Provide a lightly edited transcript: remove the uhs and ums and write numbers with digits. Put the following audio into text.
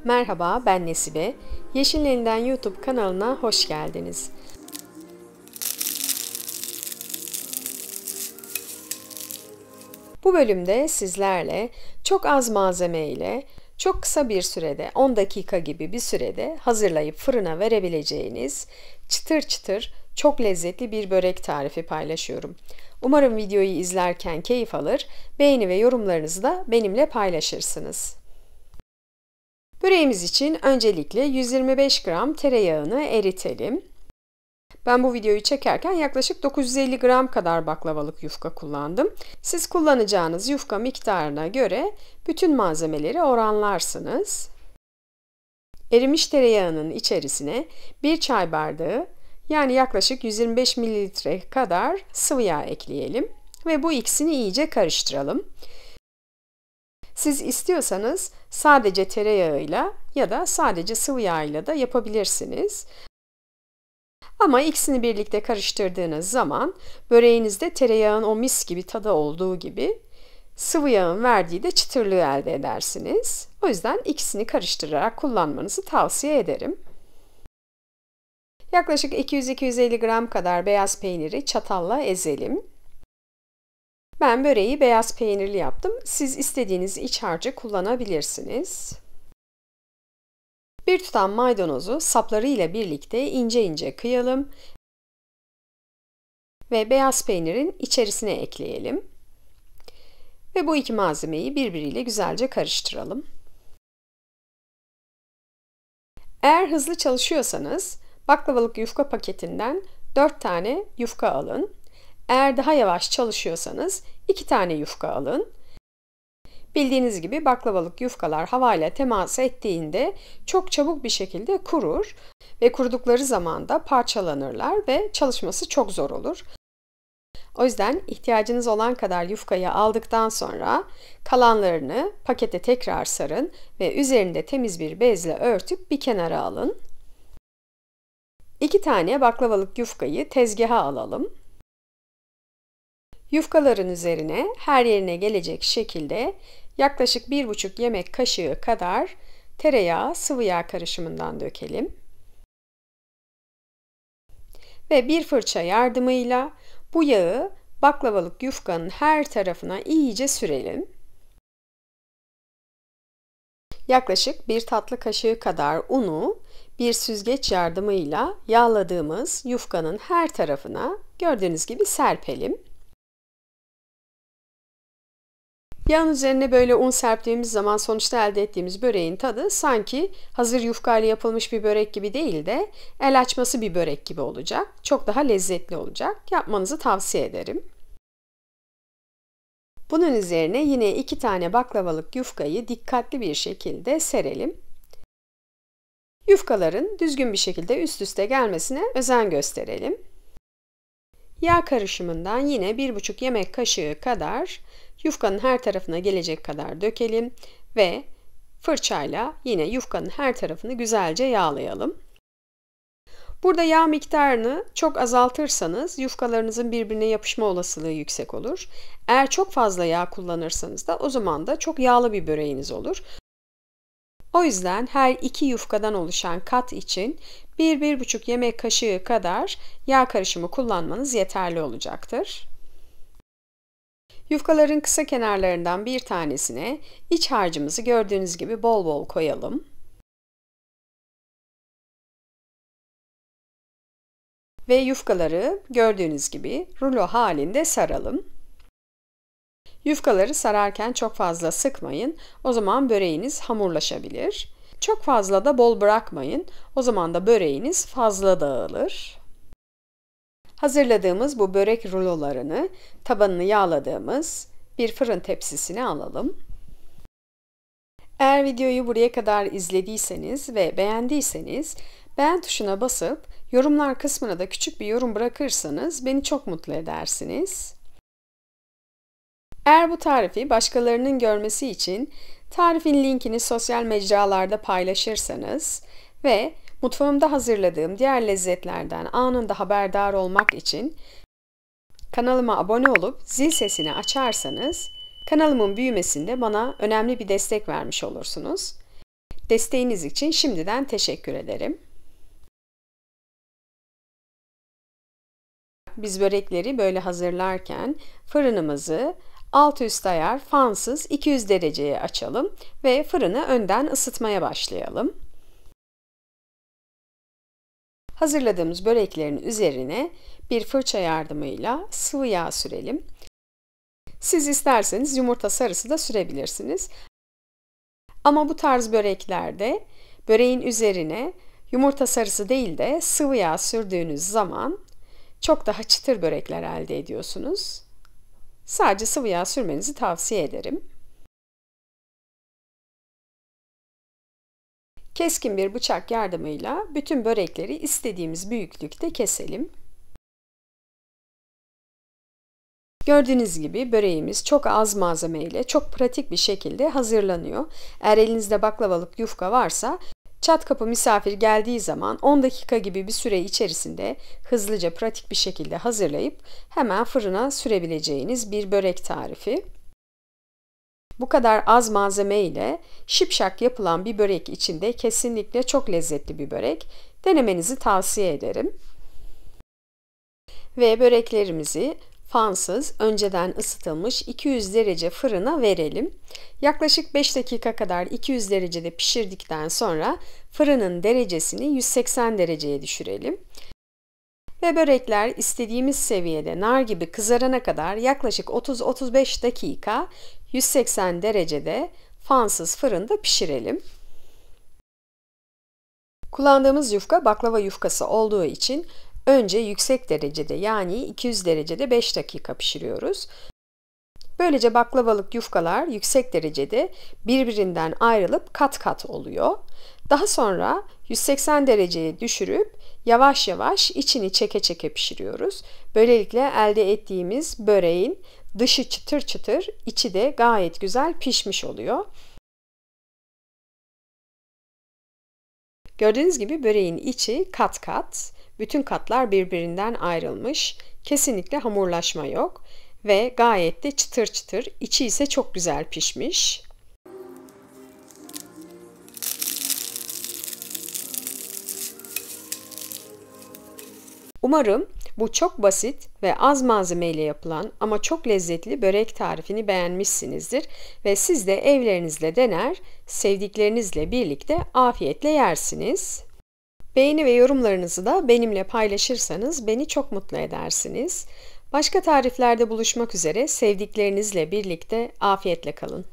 Merhaba, ben Nesibe. Yeşil'in Elinden YouTube kanalına hoş geldiniz. Bu bölümde sizlerle çok az malzeme ile çok kısa bir sürede, 10 dakika gibi bir sürede hazırlayıp fırına verebileceğiniz çıtır çıtır çok lezzetli bir börek tarifi paylaşıyorum. Umarım videoyu izlerken keyif alır, beğeni ve yorumlarınızı da benimle paylaşırsınız. Böreğimiz için öncelikle 125 gram tereyağını eritelim. Ben bu videoyu çekerken yaklaşık 950 gram kadar baklavalık yufka kullandım. Siz kullanacağınız yufka miktarına göre bütün malzemeleri oranlarsınız. Erimiş tereyağının içerisine 1 çay bardağı yani yaklaşık 125 mililitre kadar sıvı yağ ekleyelim ve bu ikisini iyice karıştıralım. Siz istiyorsanız sadece tereyağıyla ya da sadece sıvı yağıyla da yapabilirsiniz. Ama ikisini birlikte karıştırdığınız zaman böreğinizde tereyağın o mis gibi tadı olduğu gibi sıvı yağın verdiği de çıtırlığı elde edersiniz. O yüzden ikisini karıştırarak kullanmanızı tavsiye ederim. Yaklaşık 200-250 gram kadar beyaz peyniri çatalla ezelim. Ben böreği beyaz peynirli yaptım. Siz istediğiniz iç harcı kullanabilirsiniz. Bir tutam maydanozu sapları ile birlikte ince ince kıyalım ve beyaz peynirin içerisine ekleyelim. Ve bu iki malzemeyi birbiriyle güzelce karıştıralım. Eğer hızlı çalışıyorsanız baklavalık yufka paketinden 4 tane yufka alın. Eğer daha yavaş çalışıyorsanız 2 tane yufka alın. Bildiğiniz gibi baklavalık yufkalar havayla temas ettiğinde çok çabuk bir şekilde kurur ve kurudukları zaman da parçalanırlar ve çalışması çok zor olur. O yüzden ihtiyacınız olan kadar yufkayı aldıktan sonra kalanlarını pakete tekrar sarın ve üzerinde temiz bir bezle örtüp bir kenara alın. 2 tane baklavalık yufkayı tezgaha alalım. Yufkaların üzerine her yerine gelecek şekilde yaklaşık 1,5 yemek kaşığı kadar tereyağı sıvı yağ karışımından dökelim. Ve bir fırça yardımıyla bu yağı baklavalık yufkanın her tarafına iyice sürelim. Yaklaşık 1 tatlı kaşığı kadar unu bir süzgeç yardımıyla yağladığımız yufkanın her tarafına gördüğünüz gibi serpelim. Yağın üzerine böyle un serptiğimiz zaman sonuçta elde ettiğimiz böreğin tadı sanki hazır yufka ile yapılmış bir börek gibi değil de el açması bir börek gibi olacak. Çok daha lezzetli olacak. Yapmanızı tavsiye ederim. Bunun üzerine yine 2 tane baklavalık yufkayı dikkatli bir şekilde serelim. Yufkaların düzgün bir şekilde üst üste gelmesine özen gösterelim. Yağ karışımından yine 1,5 yemek kaşığı kadar yufkanın her tarafına gelecek kadar dökelim ve fırçayla yine yufkanın her tarafını güzelce yağlayalım. Burada yağ miktarını çok azaltırsanız yufkalarınızın birbirine yapışma olasılığı yüksek olur. Eğer çok fazla yağ kullanırsanız da o zaman da çok yağlı bir böreğiniz olur. O yüzden her iki yufkadan oluşan kat için 1-1,5 yemek kaşığı kadar yağ karışımı kullanmanız yeterli olacaktır. Yufkaların kısa kenarlarından bir tanesine iç harcımızı gördüğünüz gibi bol bol koyalım. Ve yufkaları gördüğünüz gibi rulo halinde saralım. Yufkaları sararken çok fazla sıkmayın. O zaman böreğiniz hamurlaşabilir. Çok fazla da bol bırakmayın. O zaman da böreğiniz fazla dağılır. Hazırladığımız bu börek rulolarını tabanını yağladığımız bir fırın tepsisine alalım. Eğer videoyu buraya kadar izlediyseniz ve beğendiyseniz beğen tuşuna basıp yorumlar kısmına da küçük bir yorum bırakırsanız beni çok mutlu edersiniz. Eğer bu tarifi başkalarının görmesi için tarifin linkini sosyal mecralarda paylaşırsanız ve mutfağımda hazırladığım diğer lezzetlerden anında haberdar olmak için kanalıma abone olup zil sesini açarsanız kanalımın büyümesinde bana önemli bir destek vermiş olursunuz. Desteğiniz için şimdiden teşekkür ederim. Biz börekleri böyle hazırlarken fırınımızı alt üst ayar fansız 200 dereceye açalım ve fırını önden ısıtmaya başlayalım. Hazırladığımız böreklerin üzerine bir fırça yardımıyla sıvı yağ sürelim. Siz isterseniz yumurta sarısı da sürebilirsiniz. Ama bu tarz böreklerde böreğin üzerine yumurta sarısı değil de sıvı yağ sürdüğünüz zaman çok daha çıtır börekler elde ediyorsunuz. Sadece sıvı yağ sürmenizi tavsiye ederim. Keskin bir bıçak yardımıyla bütün börekleri istediğimiz büyüklükte keselim. Gördüğünüz gibi böreğimiz çok az malzemeyle çok pratik bir şekilde hazırlanıyor. Eğer elinizde baklavalık yufka varsa çat kapı misafir geldiği zaman 10 dakika gibi bir süre içerisinde hızlıca pratik bir şekilde hazırlayıp hemen fırına sürebileceğiniz bir börek tarifi. Bu kadar az malzeme ile şipşak yapılan bir börek için de kesinlikle çok lezzetli bir börek. Denemenizi tavsiye ederim. Ve böreklerimizi fansız, önceden ısıtılmış 200 derece fırına verelim. Yaklaşık 5 dakika kadar 200 derecede pişirdikten sonra fırının derecesini 180 dereceye düşürelim. Ve börekler istediğimiz seviyede nar gibi kızarana kadar yaklaşık 30-35 dakika 180 derecede fansız fırında pişirelim. Kullandığımız yufka baklava yufkası olduğu için önce yüksek derecede yani 200 derecede 5 dakika pişiriyoruz. Böylece baklavalık yufkalar yüksek derecede birbirinden ayrılıp kat kat oluyor. Daha sonra 180 dereceye düşürüp yavaş yavaş içini çeke çeke pişiriyoruz. Böylelikle elde ettiğimiz böreğin dışı çıtır çıtır, içi de gayet güzel pişmiş oluyor. Gördüğünüz gibi böreğin içi kat kat, bütün katlar birbirinden ayrılmış, kesinlikle hamurlaşma yok ve gayet de çıtır çıtır, içi ise çok güzel pişmiş. Umarım bu çok basit ve az malzemeyle yapılan ama çok lezzetli börek tarifini beğenmişsinizdir ve siz de evlerinizde dener, sevdiklerinizle birlikte afiyetle yersiniz. Beğeni ve yorumlarınızı da benimle paylaşırsanız beni çok mutlu edersiniz. Başka tariflerde buluşmak üzere sevdiklerinizle birlikte afiyetle kalın.